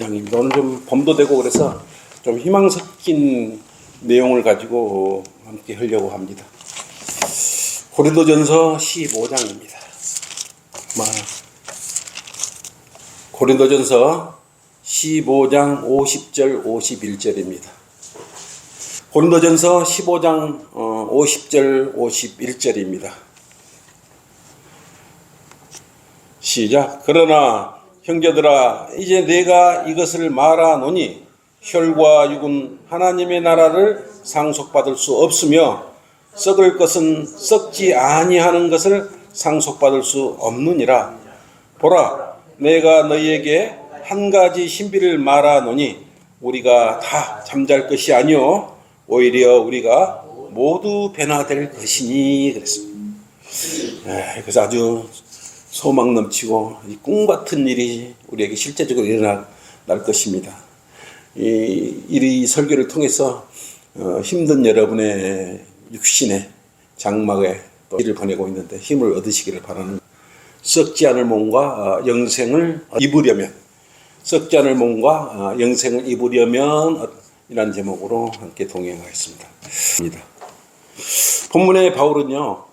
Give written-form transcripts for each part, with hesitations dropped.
장입니다. 오늘 좀 봄도 되고 그래서 좀 희망 섞인 내용을 가지고 함께 하려고 합니다. 고린도전서 15장입니다. 고린도전서 15장 50절 51절입니다. 고린도전서 15장 50절 51절입니다. 시작. 그러나 형제들아 이제 내가 이것을 말하노니 혈과 육은 하나님의 나라를 상속받을 수 없으며 썩을 것은 썩지 아니하는 것을 상속받을 수 없느니라. 보라, 내가 너희에게 한 가지 신비를 말하노니 우리가 다 잠잘 것이 아니요 오히려 우리가 모두 변화될 것이니 그랬습니다. 그래서 아주 소망 넘치고 꿈 같은 일이 우리에게 실제적으로 일어날 것입니다. 이 설교를 통해서 힘든 여러분의 육신의 장막에 또 일을 보내고 있는데 힘을 얻으시기를 바라는, 썩지 않을 몸과 영생을 입으려면, 썩지 않을 몸과 영생을 입으려면 이라는 제목으로 함께 동행하겠습니다. 본문의 바울은요,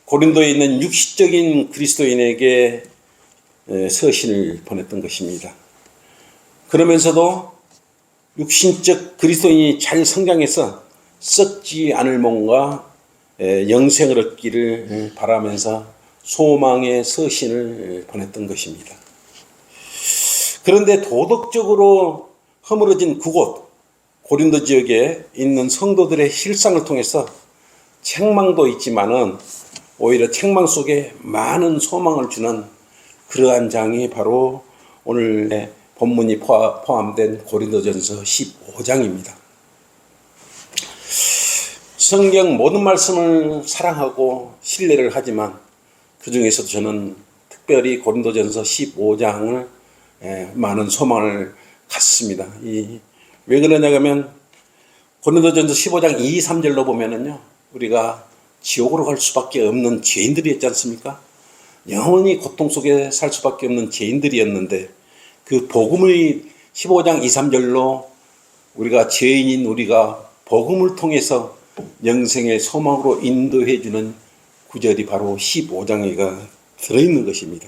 고린도에 있는 육신적인 그리스도인에게 서신을 보냈던 것입니다. 그러면서도 육신적 그리스도인이 잘 성장해서 썩지 않을 몸과 영생을 얻기를 바라면서 소망의 서신을 보냈던 것입니다. 그런데 도덕적으로 허물어진 그곳 고린도 지역에 있는 성도들의 실상을 통해서 책망도 있지만은 오히려 책망 속에 많은 소망을 주는 그러한 장이 바로 오늘 본문이 포함된 고린도전서 15장입니다. 성경 모든 말씀을 사랑하고 신뢰를 하지만 그 중에서도 저는 특별히 고린도전서 15장을 많은 소망을 갖습니다. 왜 그러냐 하면 고린도전서 15장 2, 3절로 보면은요, 우리가 지옥으로 갈 수밖에 없는 죄인들이었지 않습니까? 영원히 고통 속에 살 수밖에 없는 죄인들이었는데 그 복음의 15장 2, 3절로 우리가 죄인인 우리가 복음을 통해서 영생의 소망으로 인도해 주는 구절이 바로 15장에 들어있는 것입니다.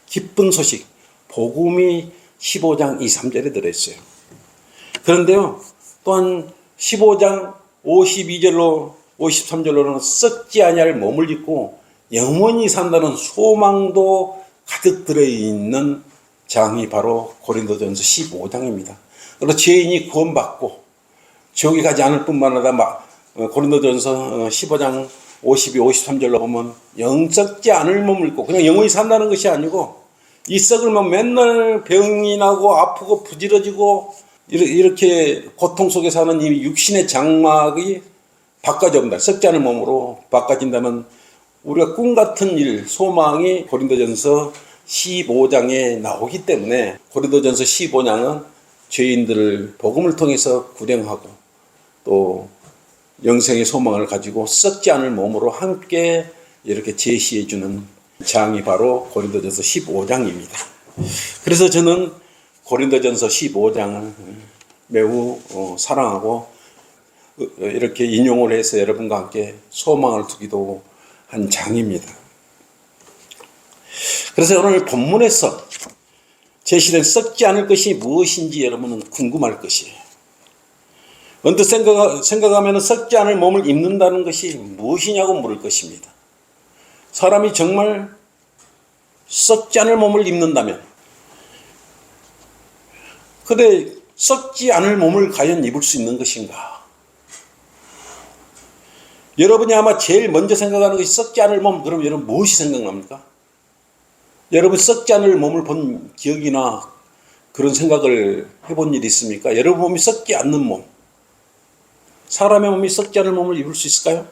기쁜 소식, 복음이 15장 2, 3절에 들어있어요. 그런데요, 또한 15장 52절로 53절로는 썩지 아니할 몸을 입고 영원히 산다는 소망도 가득 들어있는 장이 바로 고린도전서 15장입니다. 그리고 죄인이 구원받고 지옥에 가지 않을 뿐만 아니라 고린도전서 15장 52, 53절로 보면 영썩지 않을 몸을 입고 그냥 영원히 산다는 것이 아니고 이 썩을 몸 맨날 병이 나고 아프고 부지러지고 이렇게 고통 속에 사는 이 육신의 장막이 바꿔진다. 썩지 않을 몸으로 바꿔진다는 우리가 꿈 같은 일, 소망이 고린도전서 15장에 나오기 때문에 고린도전서 15장은 죄인들을 복음을 통해서 구령하고 또 영생의 소망을 가지고 썩지 않을 몸으로 함께 이렇게 제시해 주는 장이 바로 고린도전서 15장입니다. 그래서 저는 고린도전서 15장을 매우 사랑하고 이렇게 인용을 해서 여러분과 함께 소망을 두기도 한 장입니다. 그래서 오늘 본문에서 제시된 썩지 않을 것이 무엇인지 여러분은 궁금할 것이에요. 언뜻 생각하면 썩지 않을 몸을 입는다는 것이 무엇이냐고 물을 것입니다. 사람이 정말 썩지 않을 몸을 입는다면, 근데 썩지 않을 몸을 과연 입을 수 있는 것인가? 여러분이 아마 제일 먼저 생각하는 것이 썩지 않을 몸, 그럼 여러분 무엇이 생각납니까? 여러분 썩지 않을 몸을 본 기억이나 그런 생각을 해본 일이 있습니까? 여러분 몸이 썩지 않는 몸, 사람의 몸이 썩지 않을 몸을 입을 수 있을까요?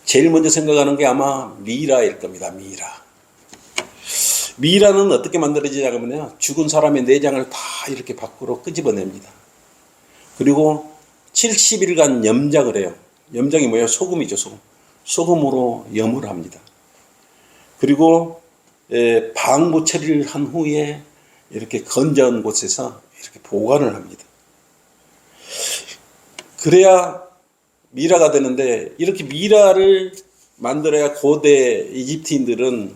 제일 먼저 생각하는 게 아마 미이라일 겁니다. 미이라는 어떻게 만들어지냐면요, 죽은 사람의 내장을 다 이렇게 밖으로 끄집어냅니다. 그리고 70일간 염장을 해요. 염장이 뭐예요? 소금이죠, 소금. 소금으로 염을 합니다. 그리고 방부 처리를 한 후에 이렇게 건조한 곳에서 이렇게 보관을 합니다. 그래야 미라가 되는데, 이렇게 미라를 만들어야 고대 이집트인들은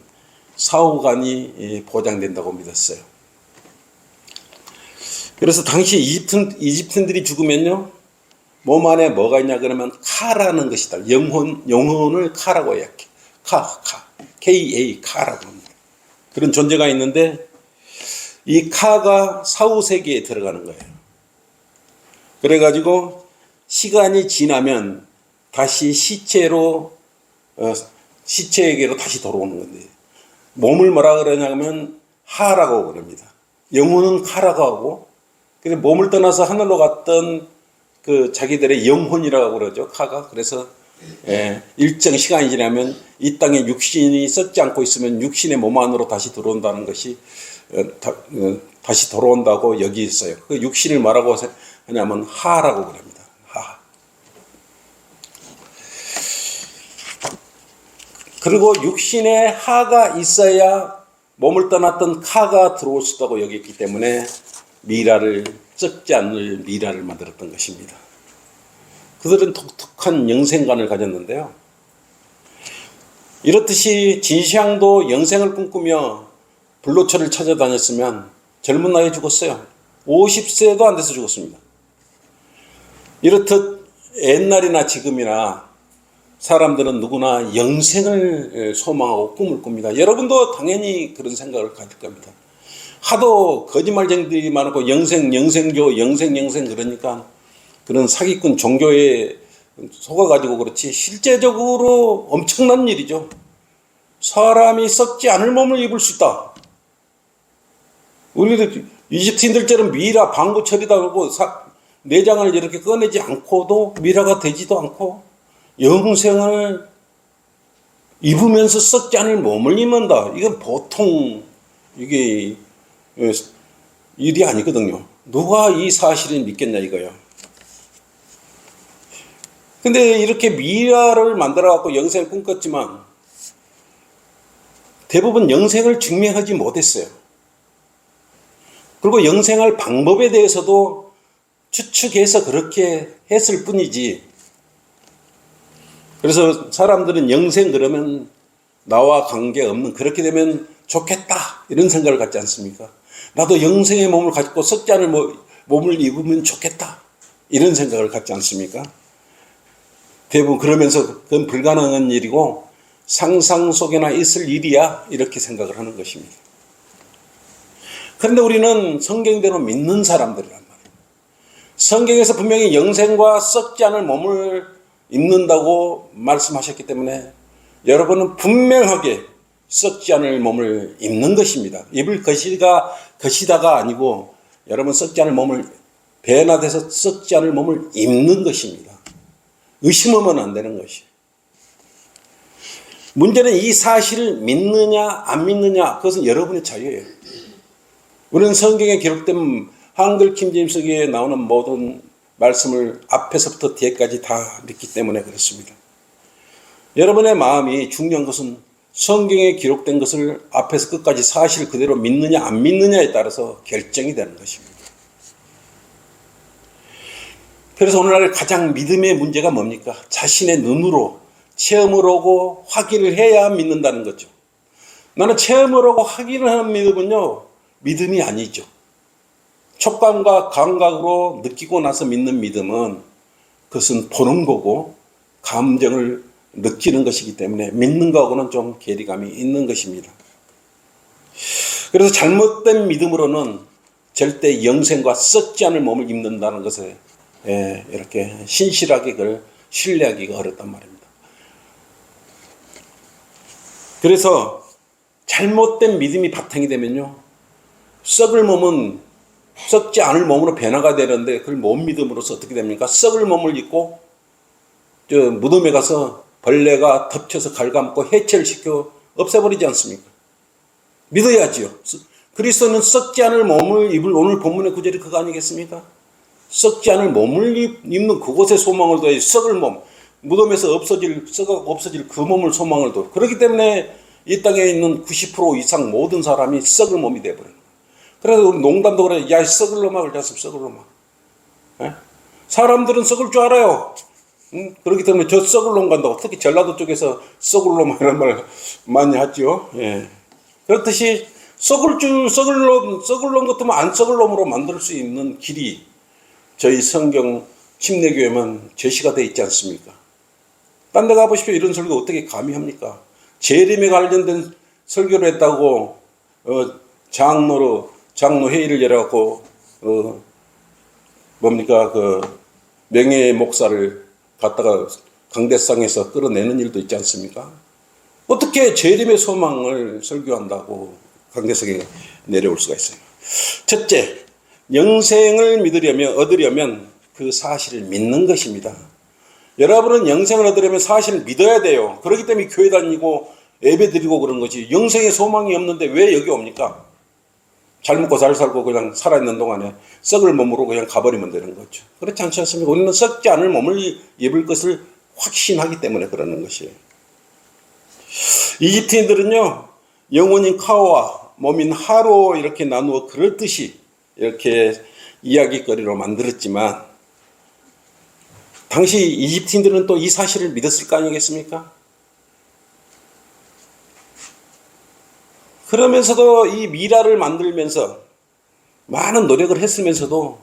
사후간이 보장된다고 믿었어요. 그래서 당시 이집트인들이 죽으면요, 몸 안에 뭐가 있냐 그러면 카라는 것이다. 영혼을 카라고 해요. K-A, 카라고 합니다. 그런 존재가 있는데, 이 카가 사후 세계에 들어가는 거예요. 그래가지고 시간이 지나면 다시 시체에게로 다시 돌아오는 건데, 몸을 뭐라 그러냐면 하라고 그럽니다. 영혼은 카라고 하고, 그래서 몸을 떠나서 하늘로 갔던 그 자기들의 영혼이라고 그러죠, 카가. 그래서 일정 시간이 지나면 이 땅에 육신이 썩지 않고 있으면 육신의 몸 안으로 다시 들어온다는 것이 다시 돌아온다고 여기 있어요. 그 육신을 뭐라고 하냐면 하라고 그럽니다. 하. 그리고 육신에 하가 있어야 몸을 떠났던 카가 들어올 수 있다고 여겼기 때문에 미라를, 썩지 않을 미라를 만들었던 것입니다. 그들은 독특한 영생관을 가졌는데요. 이렇듯이 진시황도 영생을 꿈꾸며 불로초를 찾아다녔으면 젊은 나이에 죽었어요. 50세도 안 돼서 죽었습니다. 이렇듯 옛날이나 지금이나 사람들은 누구나 영생을 소망하고 꿈을 꿉니다. 여러분도 당연히 그런 생각을 가질 겁니다. 하도 거짓말쟁이들이 많고 영생교, 영생 그러니까 그런 사기꾼 종교에 속아가지고 그렇지, 실제적으로 엄청난 일이죠. 사람이 썩지 않을 몸을 입을 수 있다. 우리도 이집트인들처럼 미라, 방구 처리다 하고 내장을 이렇게 꺼내지 않고도 미라가 되지도 않고 영생을 입으면서 썩지 않을 몸을 입는다. 이건 보통 이게 일이 아니거든요. 누가 이 사실을 믿겠냐 이거야. 근데 이렇게 미라를 만들어갖고 영생을 꿈꿨지만 대부분 영생을 증명하지 못했어요. 그리고 영생할 방법에 대해서도 추측해서 그렇게 했을 뿐이지. 그래서 사람들은 영생 그러면 나와 관계없는, 그렇게 되면 좋겠다 이런 생각을 갖지 않습니까? 나도 영생의 몸을 가지고 썩지 않을 몸을 입으면 좋겠다 이런 생각을 갖지 않습니까? 대부분 그러면서 그건 불가능한 일이고 상상 속에나 있을 일이야 이렇게 생각을 하는 것입니다. 그런데 우리는 성경대로 믿는 사람들이란 말이에요. 성경에서 분명히 영생과 썩지 않을 몸을 입는다고 말씀하셨기 때문에 여러분은 분명하게 썩지 않을 몸을 입는 것입니다. 입을 것이다가 아니고 여러분 썩지 않을 몸을, 변화돼서 썩지 않을 몸을 입는 것입니다. 의심하면 안 되는 것이에요. 문제는 이 사실을 믿느냐 안 믿느냐, 그것은 여러분의 자유예요. 우리는 성경에 기록된 한글 킹제임스기에 나오는 모든 말씀을 앞에서부터 뒤에까지 다 믿기 때문에 그렇습니다. 여러분의 마음이 중요한 것은 성경에 기록된 것을 앞에서 끝까지 사실 그대로 믿느냐 안 믿느냐에 따라서 결정이 되는 것입니다. 그래서 오늘날 가장 믿음의 문제가 뭡니까? 자신의 눈으로 체험을 하고 확인을 해야 믿는다는 거죠. 나는 체험을 하고 확인을 하는 믿음은요, 믿음이 아니죠. 촉감과 감각으로 느끼고 나서 믿는 믿음은 그것은 보는 거고 감정을 느끼는 것이기 때문에 믿는 거하고는 좀 괴리감이 있는 것입니다. 그래서 잘못된 믿음으로는 절대 영생과 썩지 않을 몸을 입는다는 것에 이렇게 신실하게 그걸 신뢰하기가 어렵단 말입니다. 그래서 잘못된 믿음이 바탕이 되면요, 썩을 몸은 썩지 않을 몸으로 변화가 되는데 그걸 못 믿음으로써 어떻게 됩니까? 썩을 몸을 입고 저 무덤에 가서 벌레가 덮쳐서 갉아먹고 해체를 시켜 없애버리지 않습니까? 믿어야지요. 그리스도는 썩지 않을 몸을 입을, 오늘 본문의 구절이 그거 아니겠습니까? 썩지 않을 몸을 입는 그곳에 소망을 둬야 썩을 몸, 무덤에서 썩어가고 없어질 그 몸을 소망을 둬. 그렇기 때문에 이 땅에 있는 90% 이상 모든 사람이 썩을 몸이 되어버려요. 그래서 우리 농담도 그래. 야, 썩을 놈아. 그랬으면 썩을 놈아. 예? 사람들은 썩을 줄 알아요. 그렇기 때문에 저 썩을 놈 간다고. 특히 전라도 쪽에서 썩을 놈 이런 말 많이 하죠. 예. 그렇듯이 썩을 놈 같으면 안 썩을 놈으로 만들 수 있는 길이 저희 성경 침례교회만 제시가 돼 있지 않습니까? 딴 데 가보십시오. 이런 설교 어떻게 감히 합니까? 재림에 관련된 설교를 했다고 장로 회의를 열어갖고 명예 목사를 갖다가 강대상에서 끌어내는 일도 있지 않습니까? 어떻게 재림의 소망을 설교한다고 강대상에 내려올 수가 있어요? 첫째, 영생을 얻으려면 그 사실을 믿는 것입니다. 여러분은 영생을 얻으려면 사실을 믿어야 돼요. 그렇기 때문에 교회 다니고 예배 드리고 그런 거지. 영생의 소망이 없는데 왜 여기 옵니까? 잘 먹고 잘 살고 그냥 살아있는 동안에 썩을 몸으로 그냥 가버리면 되는 거죠. 그렇지 않지 않습니까? 우리는 썩지 않을 몸을 입을 것을 확신하기 때문에 그러는 것이에요. 이집트인들은요, 영혼인 카와 몸인 하로 이렇게 나누어 그렇듯이 이렇게 이야기거리로 만들었지만, 당시 이집트인들은 또 이 사실을 믿었을 거 아니겠습니까? 그러면서도 이 미라를 만들면서 많은 노력을 했으면서도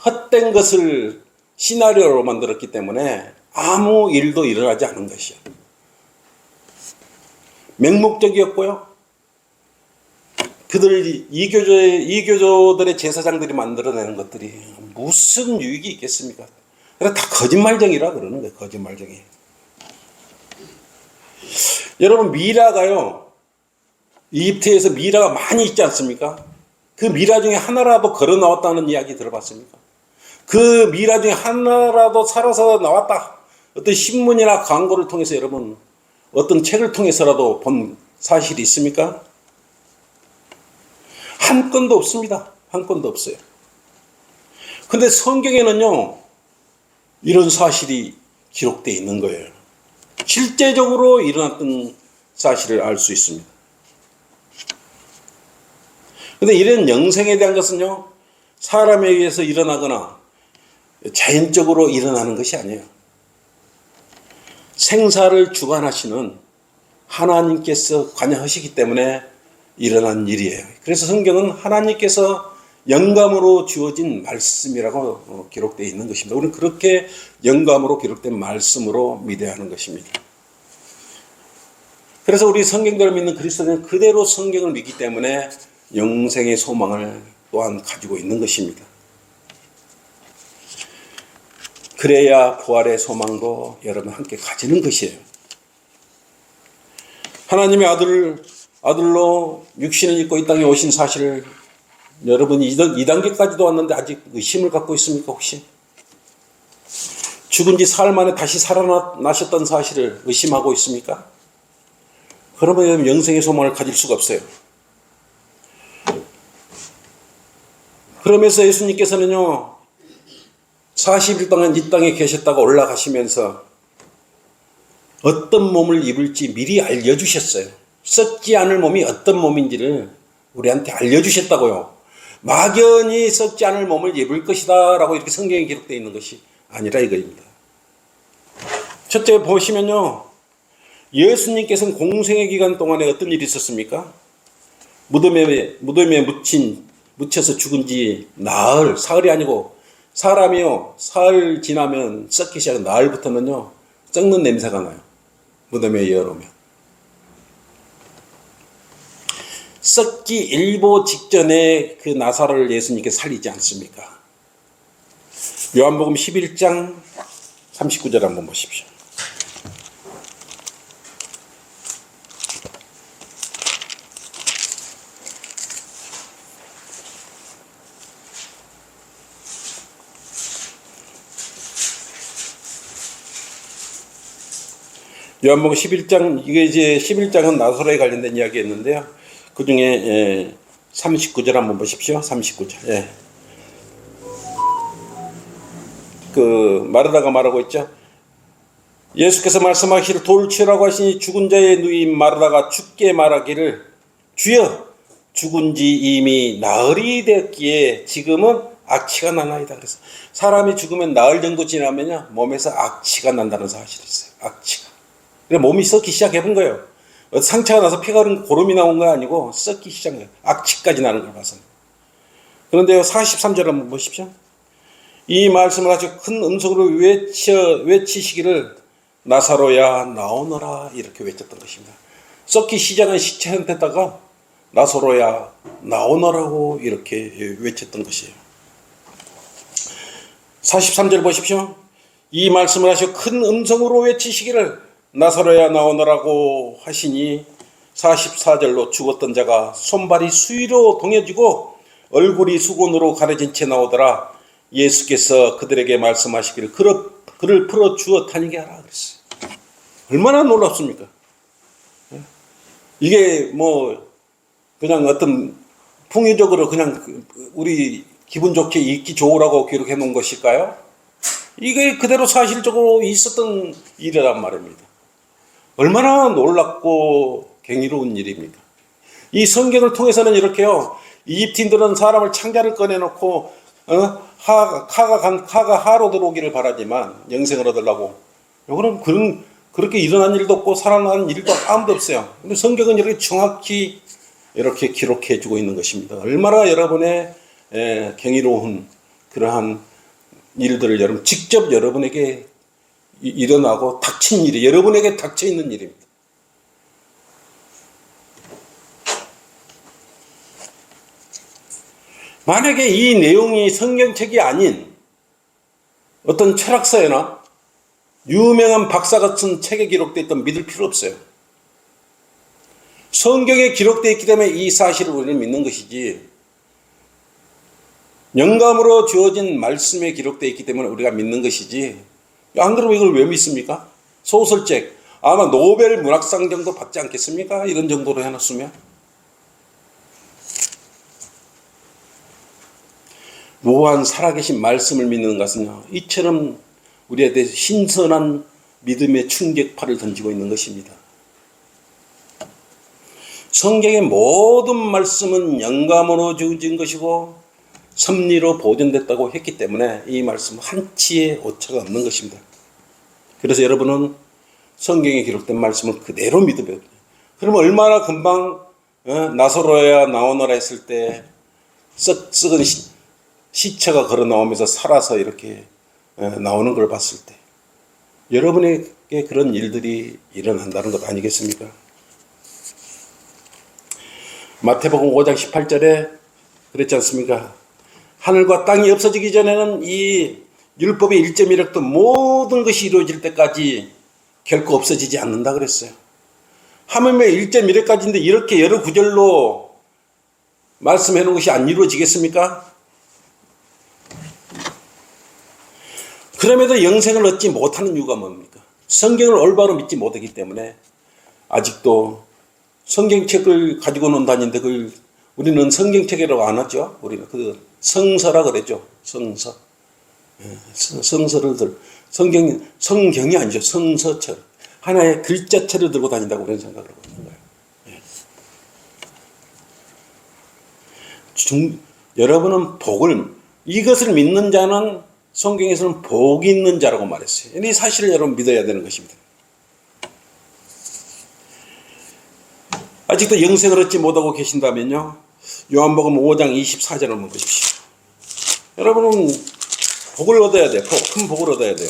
헛된 것을 시나리오로 만들었기 때문에 아무 일도 일어나지 않은 것이야. 맹목적이었고요. 이교조들의 제사장들이 만들어내는 것들이 무슨 유익이 있겠습니까? 그래서 다 거짓말쟁이라 그러는 거예요. 거짓말쟁이. 여러분, 미라가요, 이집트에서 미라가 많이 있지 않습니까? 그 미라 중에 하나라도 걸어 나왔다는 이야기 들어봤습니까? 그 미라 중에 하나라도 살아서 나왔다. 어떤 신문이나 광고를 통해서 여러분, 어떤 책을 통해서라도 본 사실이 있습니까? 한 건도 없습니다. 한 건도 없어요. 근데 성경에는요, 이런 사실이 기록되어 있는 거예요. 실제적으로 일어났던 사실을 알 수 있습니다. 근데 이런 영생에 대한 것은요, 사람에 의해서 일어나거나 자연적으로 일어나는 것이 아니에요. 생사를 주관하시는 하나님께서 관여하시기 때문에 일어난 일이에요. 그래서 성경은 하나님께서 영감으로 주어진 말씀이라고 기록되어 있는 것입니다. 우리는 그렇게 영감으로 기록된 말씀으로 믿어야 하는 것입니다. 그래서 우리 성경대로 믿는 그리스도인은 그대로 성경을 믿기 때문에 영생의 소망을 또한 가지고 있는 것입니다. 그래야 부활의 소망도 여러분 함께 가지는 것이에요. 하나님의 아들로 육신을 입고 이 땅에 오신 사실을 여러분이 2단계까지도 왔는데 아직 의심을 갖고 있습니까, 혹시? 죽은 지 사흘 만에 다시 살아나셨던 사실을 의심하고 있습니까? 그러면 영생의 소망을 가질 수가 없어요. 그러면서 예수님께서는요, 40일 동안 이 땅에 계셨다가 올라가시면서 어떤 몸을 입을지 미리 알려주셨어요. 썩지 않을 몸이 어떤 몸인지를 우리한테 알려주셨다고요. 막연히 썩지 않을 몸을 입을 것이다 라고 이렇게 성경에 기록되어 있는 것이 아니라 이거입니다. 첫째 보시면요, 예수님께서는 공생의 기간 동안에 어떤 일이 있었습니까? 무덤에 묻혀서 죽은 지 나흘, 사흘이 아니고 사람이요, 사흘 지나면 썩기 시작한 나흘부터는요, 썩는 냄새가 나요. 무덤에 열어오면. 썩기 일보 직전에 그 나사로를 예수님께 살리지 않습니까? 요한복음 11장 39절 한번 보십시오. 요한복음 11장, 이게 이제 11장은 나사로에 관련된 이야기였는데요. 그 중에 39절 한번 보십시오. 39절. 예. 마르다가 말하고 있죠. 예수께서 말씀하시기를 돌을 치우라고 하시니 죽은 자의 누이인 마르다가 죽게 말하기를, 주여 죽은 지 이미 나흘이 되었기에 지금은 악취가 나나이다. 그래서 사람이 죽으면 나흘 정도 지나면요 몸에서 악취가 난다는 사실이 있어요. 악취가. 그래서 몸이 썩기 시작해본 거예요. 상처가 나서 피가 흐른 고름이 나온 거 아니고 썩기 시작해요. 악취까지 나는 걸 봐서. 그런데요 43절 한번 보십시오. 이 말씀을 아주 큰 음성으로 외치시기를 나사로야 나오너라 이렇게 외쳤던 것입니다. 썩기 시작한 시체한테다가 나사로야 나오너라고 이렇게 외쳤던 것이에요. 43절 보십시오. 이 말씀을 하시고 큰 음성으로 외치시기를 나사로야 나오너라고 하시니 44절로 죽었던 자가 손발이 수위로 동여지고 얼굴이 수건으로 가려진 채 나오더라. 예수께서 그들에게 말씀하시기를 그를 풀어 주어 다니게 하라 그랬어요. 얼마나 놀랍습니까? 이게 뭐 그냥 어떤 풍요적으로 그냥 우리 기분 좋게 읽기 좋으라고 기록해 놓은 것일까요? 이게 그대로 사실적으로 있었던 일이란 말입니다. 얼마나 놀랍고 경이로운 일입니까? 이 성경을 통해서는 이렇게요. 이집트인들은 사람을 창자를 꺼내놓고 카가 하로 들어오기를 바라지만 영생을 얻으려고. 요거는 그렇게 일어난 일도 없고 살아난 일도 아무도 없어요. 근데 성경은 이렇게 정확히 이렇게 기록해 주고 있는 것입니다. 얼마나 여러분의 경이로운 그러한 일들을 여러분 직접 여러분에게 일어나고 닥친 일이 여러분에게 닥쳐 있는 일입니다. 만약에 이 내용이 성경책이 아닌 어떤 철학서에나 유명한 박사가 쓴 책에 기록되어 있던 믿을 필요 없어요. 성경에 기록되어 있기 때문에 이 사실을 우리는 믿는 것이지 영감으로 주어진 말씀에 기록되어 있기 때문에 우리가 믿는 것이지 안 그러면 이걸 왜 믿습니까? 소설책 아마 노벨 문학상 정도 받지 않겠습니까? 이런 정도로 해놨으면. 무한 살아계신 말씀을 믿는 것은요 이처럼 우리에 대해서 신선한 믿음의 충격파를 던지고 있는 것입니다. 성경의 모든 말씀은 영감으로 주어진 것이고 섭리로 보존됐다고 했기 때문에 이 말씀은 한치의 오차가 없는 것입니다. 그래서 여러분은 성경에 기록된 말씀을 그대로 믿으면 돼요. 그러면 얼마나 금방 나사로야 나오너라 했을 때 썩은 시체가 걸어 나오면서 살아서 이렇게 나오는 걸 봤을 때 여러분에게 그런 일들이 일어난다는 것 아니겠습니까? 마태복음 5장 18절에 그랬지 않습니까? 하늘과 땅이 없어지기 전에는 이 율법의 1.1획도 모든 것이 이루어질 때까지 결코 없어지지 않는다 그랬어요. 하물며 1.1획까지인데 이렇게 여러 구절로 말씀해 놓은 것이 안 이루어지겠습니까? 그럼에도 영생을 얻지 못하는 이유가 뭡니까? 성경을 올바로 믿지 못하기 때문에 아직도 성경책을 가지고는 다니는데 우리는 성경책이라고 안 하죠. 우리는 그 성서라 그랬죠. 성서. 성서를 성경이 아니죠. 성서처럼 하나의 글자체를 들고 다닌다고 그런 생각을 하고 있는 거예요. 여러분은 이것을 믿는 자는 성경에서는 복이 있는 자라고 말했어요. 이 사실을 여러분 믿어야 되는 것입니다. 아직도 영생을 얻지 못하고 계신다면요. 요한복음 5장 24절을 한번 보십시오. 여러분은 복을 얻어야 돼요. 큰 복을 얻어야 돼요.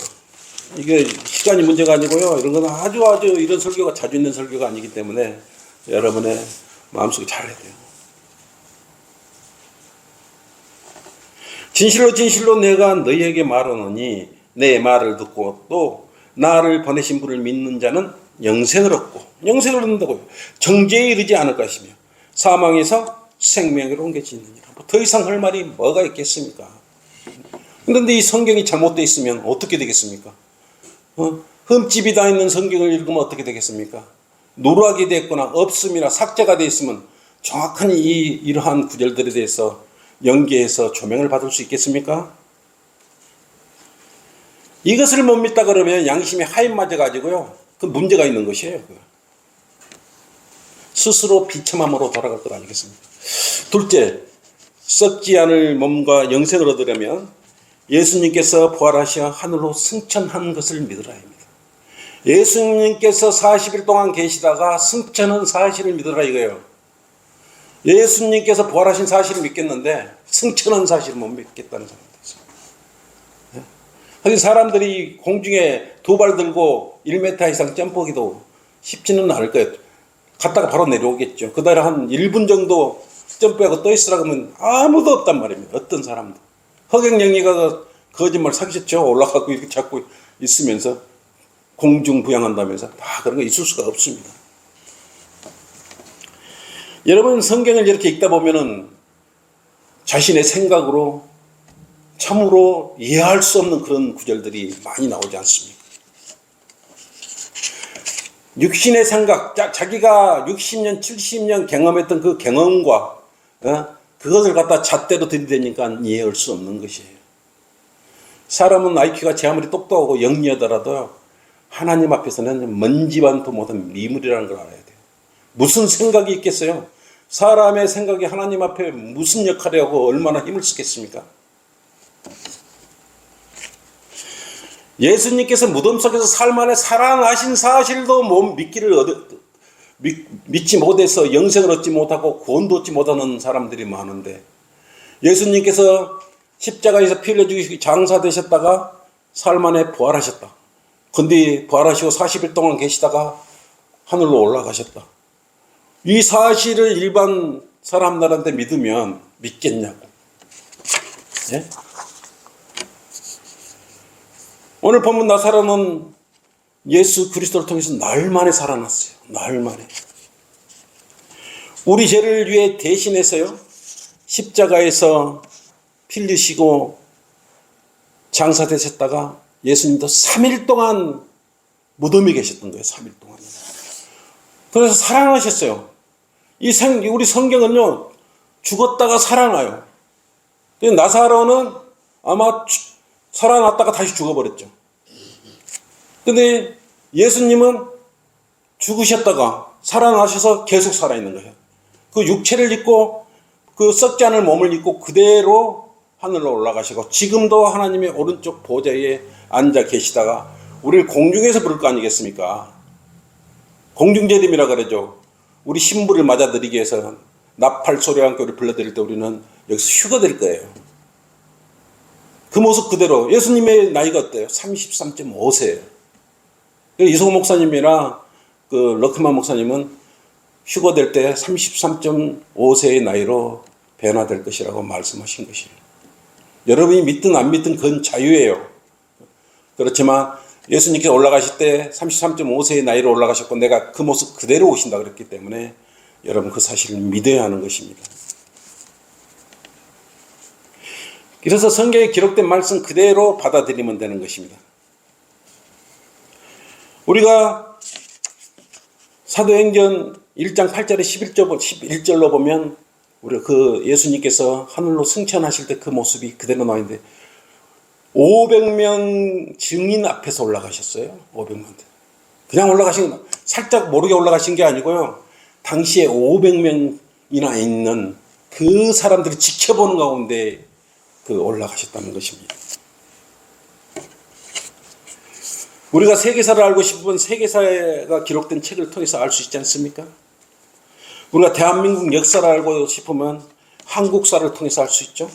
이게 시간이 문제가 아니고요. 이런 건 아주 이런 설교가 자주 있는 설교가 아니기 때문에 여러분의 마음속에 잘해야 돼요. 진실로 내가 너희에게 말하노니 내 말을 듣고 또 나를 보내신 분을 믿는 자는 영생을 얻는다고요. 정죄에 이르지 않을 것이며 사망에서 생명으로 옮겨지느니라. 더 이상 할 말이 뭐가 있겠습니까? 그런데 이 성경이 잘못되어 있으면 어떻게 되겠습니까? 흠집이 다 있는 성경을 읽으면 어떻게 되겠습니까? 누락이 됐거나 없음이나 삭제가 되어 있으면 정확한 이러한 구절들에 대해서 연계해서 조명을 받을 수 있겠습니까? 이것을 못 믿다 그러면 양심이 하인 맞아가지고요. 그 문제가 있는 것이에요. 스스로 비참함으로 돌아갈 것 아니겠습니까? 둘째, 썩지 않을 몸과 영생을 얻으려면 예수님께서 부활하셔 하늘로 승천한 것을 믿으라 합니다. 예수님께서 40일 동안 계시다가 승천한 사실을 믿으라 이거예요. 예수님께서 부활하신 사실을 믿겠는데 승천한 사실을 못 믿겠다는 사람들 있어요. 하긴 사람들이 공중에 두 발 들고 1m 이상 점프하기도 쉽지는 않을 거예요. 갔다가 바로 내려오겠죠. 그다음에 한 1분 정도 점프하고 떠 있으라 그러면 아무도 없단 말입니다. 어떤 사람도. 허경영이가 거짓말 사기쳤죠. 올라가고 이렇게 잡고 있으면서 공중 부양한다면서 다 그런 거 있을 수가 없습니다. 여러분 성경을 이렇게 읽다 보면은 자신의 생각으로 참으로 이해할 수 없는 그런 구절들이 많이 나오지 않습니까? 육신의 생각, 자기가 60년, 70년 경험했던 그 경험과 그것을 갖다 잣대로 들이대니까 이해할 수 없는 것이에요. 사람은 IQ가 제 아무리 똑똑하고 영리하더라도 하나님 앞에서는 먼지반도 못한 미물이라는 걸 알아야 돼요. 무슨 생각이 있겠어요? 사람의 생각이 하나님 앞에 무슨 역할을 하고 얼마나 힘을 쓰겠습니까? 예수님께서 무덤 속에서 삶 안에 살아나신 사실도 믿지 못해서 영생을 얻지 못하고 구원도 얻지 못하는 사람들이 많은데 예수님께서 십자가에서 피 흘려주시고 장사되셨다가 삶 안에 부활하셨다. 근데 부활하시고 40일 동안 계시다가 하늘로 올라가셨다. 이 사실을 일반 사람들한테 믿으면 믿겠냐고. 예? 오늘 본문 나사로는 예수 그리스도를 통해서 날 만에 살아났어요. 날 만에. 우리 죄를 위해 대신해서요. 십자가에서 피 흘리시고 장사되셨다가 예수님도 3일 동안 무덤에 계셨던 거예요. 3일 동안. 그래서 살아나셨어요. 우리 성경은요. 죽었다가 살아나요. 나사로는 아마 살아났다가 다시 죽어버렸죠. 근데 예수님은 죽으셨다가 살아나셔서 계속 살아있는 거예요. 그 육체를 입고 그 썩지 않을 몸을 입고 그대로 하늘로 올라가시고 지금도 하나님의 오른쪽 보좌에 앉아 계시다가 우리를 공중에서 부를 거 아니겠습니까? 공중재림이라 그러죠. 우리 신부를 맞아들이기 위해서 나팔 소리와 함께 우리 불러드릴 때 우리는 여기서 휴거될 거예요. 그 모습 그대로. 예수님의 나이가 어때요? 33.5세예요. 이소호 목사님이나 그 럭크만 목사님은 휴거될 때 33.5세의 나이로 변화될 것이라고 말씀하신 것이에요. 여러분이 믿든 안 믿든 그건 자유예요. 그렇지만 예수님께서 올라가실 때 33.5세의 나이로 올라가셨고 내가 그 모습 그대로 오신다 그랬기 때문에 여러분 그 사실을 믿어야 하는 것입니다. 그래서 성경에 기록된 말씀 그대로 받아들이면 되는 것입니다. 우리가 사도행전 1장 8절에 11절로 보면 우리 그 예수님께서 하늘로 승천하실 때 그 모습이 그대로 나와 있는데 500명 증인 앞에서 올라가셨어요. 500명. 그냥 올라가신 살짝 모르게 올라가신 게 아니고요. 당시에 500명이나 있는 그 사람들이 지켜보는 가운데 그 올라가셨다는 것입니다. 우리가 세계사를 알고 싶으면 세계사가 기록된 책을 통해서 알 수 있지 않습니까? 우리가 대한민국 역사를 알고 싶으면 한국사를 통해서 알 수 있죠.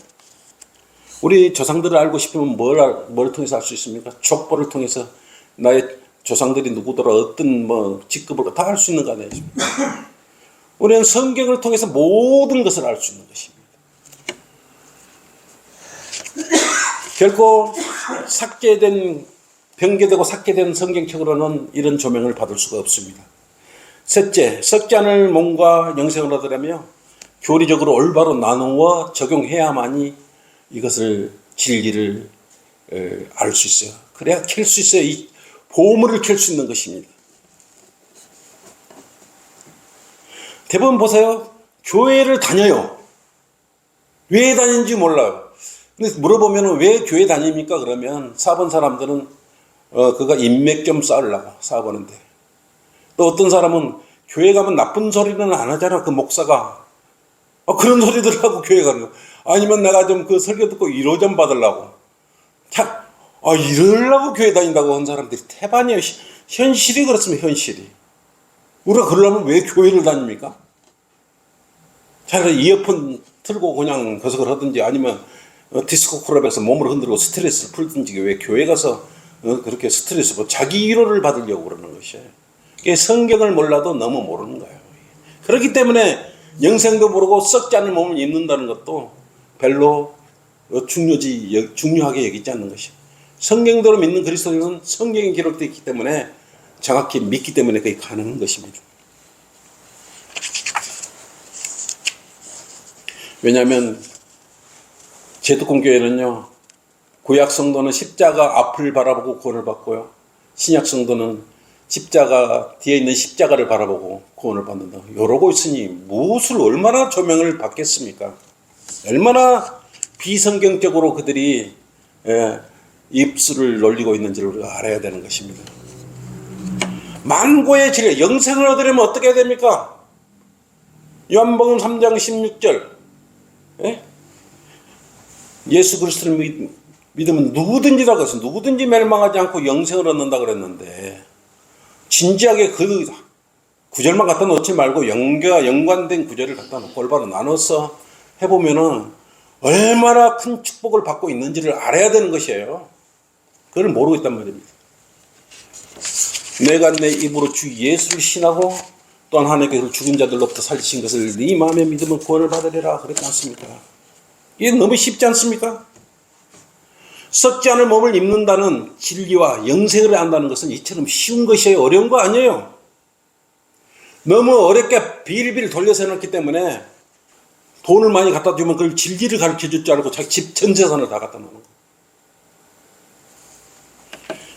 우리 조상들을 알고 싶으면 뭘 통해서 알 수 있습니까? 족보를 통해서 나의 조상들이 누구더라 어떤 직급을 다 알 수 있는 거 아니에요. 우리는 성경을 통해서 모든 것을 알 수 있는 것입니다. 결코 변개되고 삭제된 성경책으로는 이런 조명을 받을 수가 없습니다. 셋째, 썩지 않을 몸과 영생을 얻으려면 교리적으로 올바로 나누어 적용해야만이 이것을 진리를 알 수 있어요. 그래야 켤 수 있어요. 이 보물을 켤 수 있는 것입니다. 대부분 보세요. 교회를 다녀요. 왜 다니는지 몰라요. 근데 물어보면 왜 교회 다닙니까? 그러면 사본 사람들은 그가 인맥 좀 쌓으려고 사보는데 또 어떤 사람은 교회 가면 나쁜 소리는 안 하잖아, 그 목사가. 그런 소리들 하고 교회 가는 거. 아니면 내가 좀 그 설교 듣고 위로 좀 받으려고. 이러려고 교회 다닌다고 한 사람들이 태반이에요. 현실이 그렇습니다, 현실이. 우리가 그러려면 왜 교회를 다닙니까? 차라리 이어폰 틀고 그냥 거석을 하든지 아니면 디스코 클럽에서 몸을 흔들고 스트레스를 풀든지 왜 교회 가서 그렇게 스트레스 받고 자기 위로를 받으려고 그러는 것이에요. 성경을 몰라도 너무 모르는 거예요. 그렇기 때문에 영생도 모르고 썩지 않은 몸을 입는다는 것도 별로 중요하게 여기지 않는 것이에요. 성경대로 믿는 그리스도인은 성경이 기록되어 있기 때문에 정확히 믿기 때문에 그게 가능한 것입니다. 왜냐하면 제독공교회는요, 구약 성도는 십자가 앞을 바라보고 구원을 받고요, 신약 성도는 십자가 뒤에 있는 십자가를 바라보고 구원을 받는다. 이러고 있으니 무엇을 얼마나 조명을 받겠습니까? 얼마나 비성경적으로 그들이 입술을 놀리고 있는지를 우리가 알아야 되는 것입니다. 만고의 진리, 영생을 얻으려면 어떻게 해야 됩니까? 요한복음 3장 16절. 예수 그리스도를 믿으면 누구든지라고 해서 누구든지 멸망하지 않고 영생을 얻는다 그랬는데, 진지하게 그 구절만 갖다 놓지 말고 연관된 구절을 갖다 놓고 올바로 나눠서 해보면은 얼마나 큰 축복을 받고 있는지를 알아야 되는 것이에요. 그걸 모르고 있단 말입니다. 내가 내 입으로 주 예수를 신하고 또한 하나님께서 죽은 자들로부터 살리신 것을 네 마음에 믿으면 구원을 받으리라 그랬지 않습니까? 이게 너무 쉽지 않습니까? 썩지 않을 몸을 입는다는 진리와 영생을 안다는 것은 이처럼 쉬운 것이에요. 어려운 거 아니에요. 너무 어렵게 빌빌 돌려서 해놨기 때문에 돈을 많이 갖다 주면 그걸 진리를 가르쳐 줄 줄 알고 자기 집 전 재산을 다 갖다 놓는 거예요.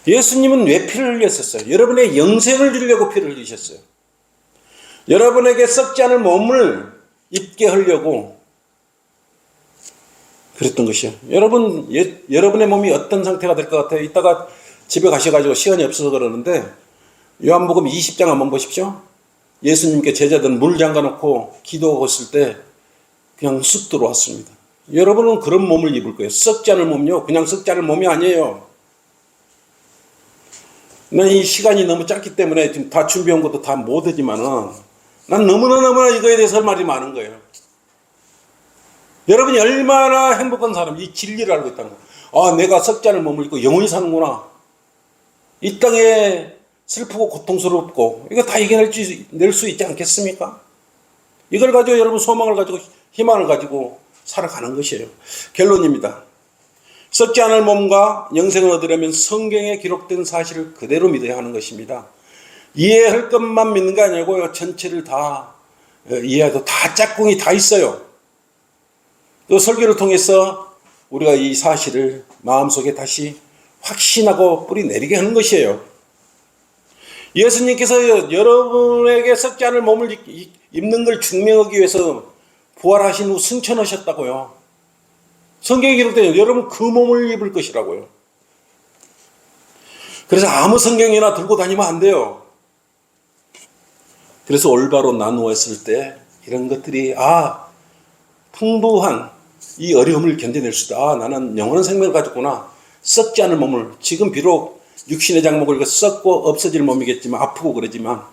예수님은 왜 피를 흘렸었어요? 여러분의 영생을 주려고 피를 흘리셨어요. 여러분에게 썩지 않을 몸을 입게 하려고 그랬던 것이요. 여러분의 몸이 어떤 상태가 될 것 같아요? 이따가 집에 가셔가지고 시간이 없어서 그러는데 요한복음 20장 한번 보십시오. 예수님께 제자들 물 잠가놓고 기도하고 있을 때 그냥 쑥 들어왔습니다. 여러분은 그런 몸을 입을 거예요. 썩지 않을 몸요. 그냥 썩지 않을 몸이 아니에요. 난 이 시간이 너무 짧기 때문에 지금 다 준비한 것도 다 못하지만은 난 너무나 이거에 대해서 할 말이 많은 거예요. 여러분이 얼마나 행복한 사람, 이 진리를 알고 있다는 거예요. 내가 썩지 않을 몸을 입고 영원히 사는구나. 이 땅에 슬프고 고통스럽고 이거 다 이겨낼 수 있지 않겠습니까? 이걸 가지고 여러분 소망을 가지고 희망을 가지고 살아가는 것이에요. 결론입니다. 썩지 않을 몸과 영생을 얻으려면 성경에 기록된 사실을 그대로 믿어야 하는 것입니다. 이해할 것만 믿는 게 아니고 전체를 다 이해해도 다 짝꿍이 다 있어요. 또 설교를 통해서 우리가 이 사실을 마음속에 다시 확신하고 뿌리 내리게 하는 것이에요. 예수님께서 여러분에게 썩지 않을 몸을 입는 걸 증명하기 위해서 부활하신 후 승천하셨다고요. 성경에 기록되어 여러분 그 몸을 입을 것이라고요. 그래서 아무 성경이나 들고 다니면 안 돼요. 그래서 올바로 나누었을 때 이런 것들이 풍부한 이 어려움을 견뎌낼 수 있다. 나는 영원한 생명을 가졌구나. 썩지 않을 몸을, 지금 비록 육신의 장목을 썩고 없어질 몸이겠지만 아프고 그러지만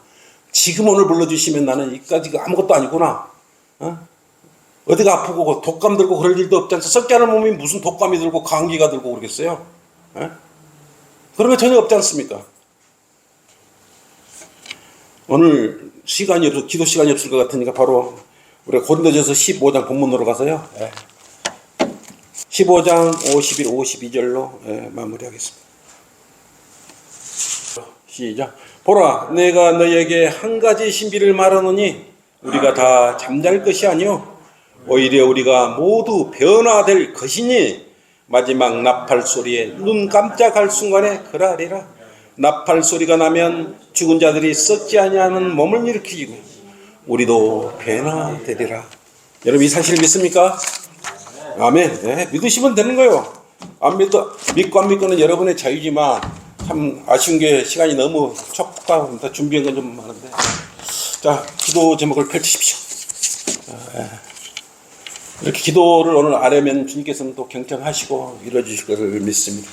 지금 오늘 불러주시면 나는 이까지가 아무것도 아니구나. 어디가 아프고 독감 들고 그럴 일도 없지 않습니까? 썩지 않은 몸이 무슨 독감이 들고 감기가 들고 그러겠어요? 그런 게 전혀 없지 않습니까? 오늘 시간이 없어, 기도 시간이 없을 것 같으니까 바로 우리가 고린도전서 15장 본문으로 가서요. 15장 51, 52절로 마무리하겠습니다. 시작. 보라, 내가 너에게 한 가지 신비를 말하노니 우리가 다 잠잘 것이 아니요 오히려 우리가 모두 변화될 것이니 마지막 나팔 소리에 눈 깜짝할 순간에 그러하리라. 나팔 소리가 나면 죽은 자들이 썩지 아니하는 몸을 일으키고 우리도 변화되리라. 여러분 이 사실 믿습니까? 아멘. 네, 믿으시면 되는 거예요. 믿고 안 믿고는 여러분의 자유지만 참 아쉬운 게 시간이 너무 촉박합니다. 준비한 건 좀 많은데 자, 기도 제목을 펼치십시오. 이렇게 기도를 오늘 아뢰면 주님께서는 또 경청하시고 이루어주실 것을 믿습니다.